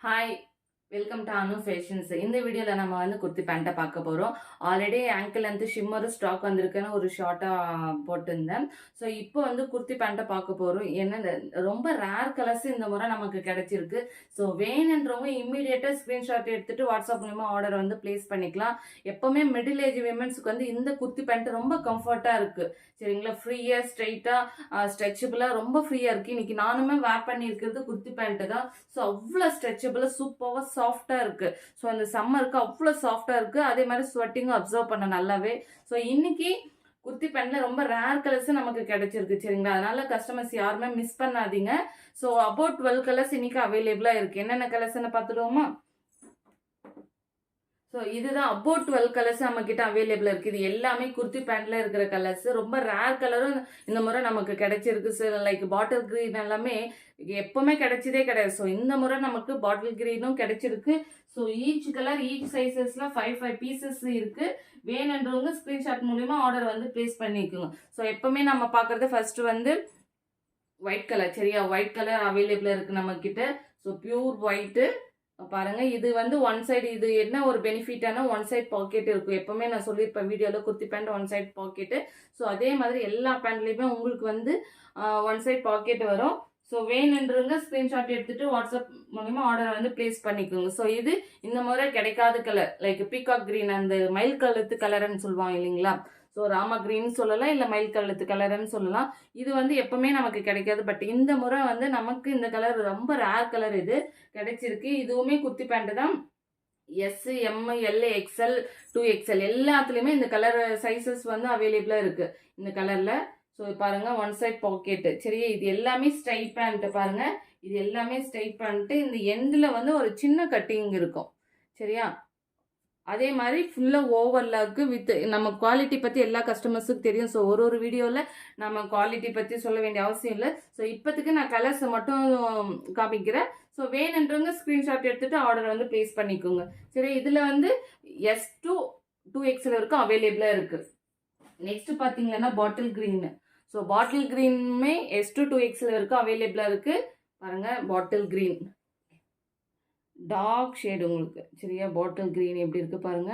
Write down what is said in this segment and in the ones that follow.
Hi. Welcome to Anu fashions. இந்த வீடியோல நம்ம வந்து குர்த்தி பேண்ட்டை பார்க்க போறோம். Already ankle length shimmer stock வந்திருக்குன்னு ஒரு ஷார்ட்டா போட்டிருந்தேன். ஸோ இப்போ வந்து குர்த்தி பேண்ட்டை பார்க்க போறோம். என்ன ரொம்ப ரேர் கலர்ஸ் இந்த முறை நமக்கு கிடைச்சிருக்கு. ஸோ வேணுன்றவங்க இம்மீடியட்டா ஸ்கிரீன்ஷாட் எடுத்துட்டு வாட்ஸ்அப் மூலமா ஆர்டர் வந்து பிளேஸ் பண்ணிக்கலாம். எப்பவுமே மிடில் ஏஜ் விமென்ஸ்க்கு வந்து இந்த குர்த்தி பேண்ட் ரொம்ப கம்ஃபர்ட்டா இருக்கு. சரிங்களா, ஃப்ரீயா ஸ்ட்ரைட்டா ஸ்ட்ரெச்சபிளா ரொம்ப ஃப்ரீயா இருக்கு. இன்னைக்கு நானுமே வேர் பண்ணி இருக்கிறது குர்த்தி பேண்ட் தான். ஸோ அவ்வளோ ஸ்ட்ரெச்சபிளா சூப்பராக சாஃப்டா இருக்கு. ஸோ அந்த சம்மருக்கு அவ்வளோ சாஃப்டா இருக்கு. அதே மாதிரி ஸ்வெட்டிங்கும் அப்சர்வ் பண்ண நல்லாவே. ஸோ இன்னைக்கு குர்த்தி பேண்ட்ல ரொம்ப ரேர் கலர்ஸ் நமக்கு கிடைச்சிருக்கு. சரிங்களா, அதனால கஸ்டமர்ஸ் யாருமே மிஸ் பண்ணாதீங்க. ஸோ அபவுட் 12 கலர்ஸ் இன்னைக்கு அவைலபிளா இருக்கு. என்னென்ன கலர்ஸ்ன்னு பார்த்துடுவோமா? ஸோ இதுதான் அபவுட் 12 கலர்ஸ் நம்ம கிட்ட அவைலபிள் இருக்கு. இது எல்லாமே குர்த்தி பேண்ட்ல இருக்கிற கலர்ஸ். ரொம்ப ரேர் கலரும் இந்த முறை நமக்கு கிடைச்சிருக்கு. லைக் பாட்டில் கிரீன் எல்லாமே எப்பவுமே கிடைச்சதே கிடையாது. ஸோ இந்த முறை நமக்கு பாட்டில் கிரீனும் கிடைச்சிருக்கு. ஸோ ஈச் கலர் ஈச் சைசஸ்ல 5 பீசஸ் இருக்கு. வேணுன்றவங்க ஸ்கிரீன்ஷாட் மூலியமா ஆர்டர் வந்து பிளேஸ் பண்ணிக்கோங்க. ஸோ எப்பவுமே நம்ம பாக்குறது ஃபர்ஸ்ட் வந்து ஒயிட் கலர். சரியா, ஒயிட் கலர் அவைலபிள் இருக்கு நம்ம கிட்ட. ஸோ பியூர் ஒயிட் பாருங்க. இது வந்து ஒன் சைடு. இது என்ன ஒரு பெனிஃபிட்டான ஒன் சைட் பாக்கெட் இருக்கும். எப்பவுமே நான் சொல்லியிருப்பேன் வீடியோல, kurti pant one side pocket. So அதே மாதிரி எல்லா பேண்ட்லயுமே உங்களுக்கு வந்து ஒன் சைட் பாக்கெட் வரும். ஸோ வேணுன்றவங்க ஸ்கிரீன்ஷாட் எடுத்துட்டு வாட்ஸ்அப் மூலமா ஆர்டர் வந்து பிளேஸ் பண்ணிக்கோங்க. ஸோ இது இந்த முறை கிடைக்காத கலர், லைக் பீகாக் கிரீன், அந்த மயில் கழுத்து கலர்ன்னு சொல்லுவாங்க இல்லைங்களா. ஸோ ராமா கிரீன் சொல்லலாம், இல்லை மயில் கழுத்து கலர்னு சொல்லலாம். இது வந்து எப்பவுமே நமக்கு கிடைக்காது. பட் இந்த முறை வந்து நமக்கு இந்த கலர் ரொம்ப ரேர் கலர் இது கிடைச்சிருக்கு. இதுவுமே குர்த்தி பேண்ட் தான். S, M, L, XL, 2XL எல்லாத்துலயுமே இந்த கலர் சைசஸ் வந்து அவைலபிளா இருக்கு இந்த கலர்ல. ஸோ பாருங்க, ஒன் சைட் பாக்கெட். சரியா, இது எல்லாமே ஸ்ட்ரைட் பேண்ட். பாருங்க, இது எல்லாமே ஸ்ட்ரைட் பேண்ட். இந்த எண்ட்ல வந்து ஒரு சின்ன கட்டிங் இருக்கும். சரியா, அதே மாதிரி ஃபுல்லாக ஓவர்லாக்கு வித் நம்ம குவாலிட்டி பற்றி எல்லா கஸ்டமர்ஸுக்கு தெரியும். ஸோ ஒரு வீடியோவில் நம்ம குவாலிட்டி பற்றி சொல்ல வேண்டிய அவசியம் இல்லை. ஸோ இப்போத்துக்கு நான் கலர்ஸை மட்டும் காமிக்கிறேன். ஸோ வேணுன்றவங்க ஸ்க்ரீன்ஷாட் எடுத்துகிட்டு ஆர்டர் வந்து ப்ளேஸ் பண்ணிக்கோங்க. சரி, இதில் வந்து S to 2XL வரைக்கும் அவைலபிளாக இருக்குது. நெக்ஸ்ட் பார்த்தீங்கன்னா பாட்டில் க்ரீன். ஸோ பாட்டில் க்ரீனுமே S to 2XL வரைக்கும் அவைலபிளாக இருக்குது. பாருங்கள், பாட்டில் க்ரீன் டார்க் ஷேடு உங்களுக்கு. சரியா, பாட்டில் கிரீன் எப்படி இருக்கு பாருங்க.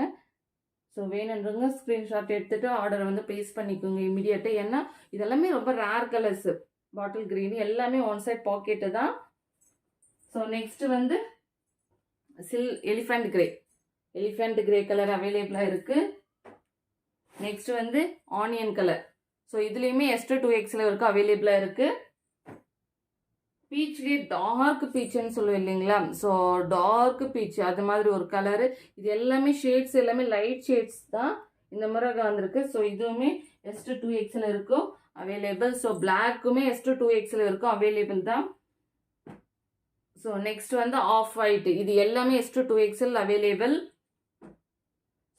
ஸோ வேணுன்றவங்க ஸ்க்ரீன்ஷாட் எடுத்துட்டு ஆர்டர் வந்து பிளேஸ் பண்ணிக்கோங்க இமீடியட்டா. ஏன்னா இதெல்லாமே ரொம்ப ரேர் கலர்ஸ். பாட்டில் கிரீன் எல்லாமே ஒன் சைட் பாக்கெட்டு தான். ஸோ நெக்ஸ்ட் வந்து எலிஃபண்ட் கிரே கலர் அவைலபிளாக இருக்கு. நெக்ஸ்ட் வந்து ஆனியன் கலர். ஸோ இதுலேயுமே S to 2XL வரைக்கும் அவைலபிளாக இருக்கு. பீச்லேயே டார்க் பீச்சுன்னு சொல்லுவோம் இல்லைங்களா. ஸோ டார்க் பீச் அது மாதிரி ஒரு கலரு. இது எல்லாமே ஷேட்ஸ் எல்லாமே லைட் ஷேட்ஸ் தான் இந்த முறை வந்திருக்கு. ஸோ இதுவுமே S to 2XL இருக்கும் அவைலபிள். ஸோ பிளாக்குமே S to 2XL இருக்கும் அவைலபிள் தான். ஸோ நெக்ஸ்ட் வந்து ஆஃப் ஒயிட். இது எல்லாமே S to 2XL available.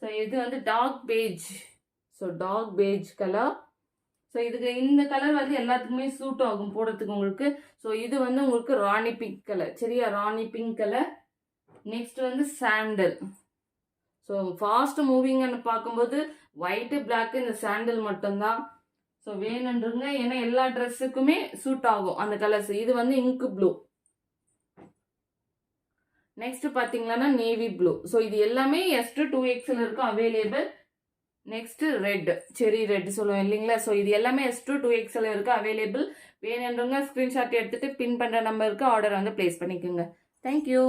So இது வந்து dark beige. So dark beige colour. So இதுக்கு இந்த கலர் வந்து எல்லாத்துக்குமே சூட் ஆகும் போடுறதுக்கு உங்களுக்கு. ஸோ இது வந்து உங்களுக்கு ராணி பிங்க் கலர். சரியா, ராணி பிங்க் கலர். நெக்ஸ்ட் வந்து சாண்டல். ஸோ ஃபாஸ்ட் மூவிங்னு பார்க்கும்போது ஒயிட்டு பிளாக் இந்த சாண்டல் மட்டும்தான். ஸோ வேணுன்றங்க, ஏன்னா எல்லா ட்ரெஸ்ஸுக்குமே சூட் ஆகும் அந்த கலர்ஸ். இது வந்து இங்க் ப்ளூ. நெக்ஸ்ட் பார்த்தீங்கன்னா நேவி ப்ளூ. ஸோ இது எல்லாமே S to 2XL இருக்கும் அவைலபிள். நெக்ஸ்ட் ரெட், செரி ரெட் சொல்லுவோம் இல்லைங்களா. ஸோ இது எல்லாமே S to 2XL இருக்கு அவைலபிள். வேணுன்றவங்க ஸ்க்ரீன்ஷாட் எடுத்துட்டு பின் பண்ணுற நம்பருக்கு ஆர்டர் வந்து பிளேஸ் பண்ணிக்கோங்க. தேங்க்யூ.